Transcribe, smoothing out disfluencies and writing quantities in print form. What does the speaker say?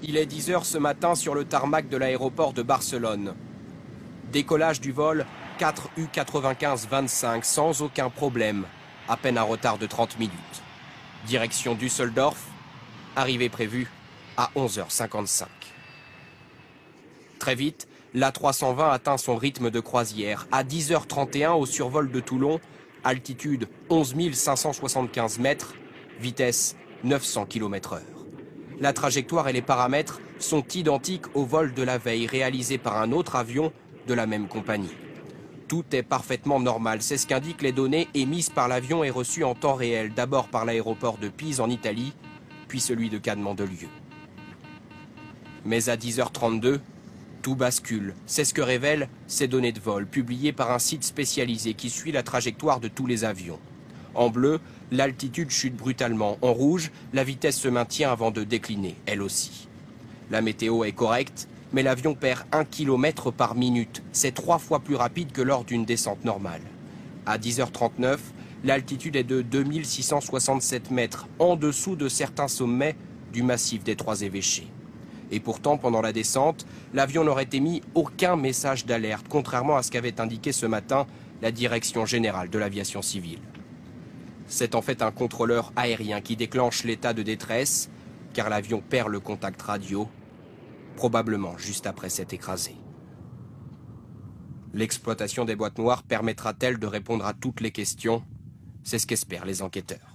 Il est 10 h ce matin sur le tarmac de l'aéroport de Barcelone. Décollage du vol 4U95-25 sans aucun problème, à peine un retard de 30 minutes. Direction Düsseldorf, arrivée prévue à 11h55. Très vite, l'A320 atteint son rythme de croisière. À 10h31 au survol de Toulon, altitude 11 575 mètres, vitesse 900 km/h. La trajectoire et les paramètres sont identiques au vol de la veille réalisé par un autre avion de la même compagnie. Tout est parfaitement normal, c'est ce qu'indiquent les données émises par l'avion et reçues en temps réel, d'abord par l'aéroport de Pise en Italie, puis celui de Cannes-Mandelieu. Mais à 10h32, tout bascule. C'est ce que révèlent ces données de vol, publiées par un site spécialisé qui suit la trajectoire de tous les avions. En bleu, l'altitude chute brutalement. En rouge, la vitesse se maintient avant de décliner, elle aussi. La météo est correcte, mais l'avion perd 1 km par minute. C'est 3 fois plus rapide que lors d'une descente normale. À 10h39, l'altitude est de 2667 mètres, en dessous de certains sommets du massif des Trois Évêchés. Et pourtant, pendant la descente, l'avion n'aurait émis aucun message d'alerte, contrairement à ce qu'avait indiqué ce matin la Direction générale de l'aviation civile. C'est en fait un contrôleur aérien qui déclenche l'état de détresse, car l'avion perd le contact radio, probablement juste après s'être écrasé. L'exploitation des boîtes noires permettra-t-elle de répondre à toutes les questions? C'est ce qu'espèrent les enquêteurs.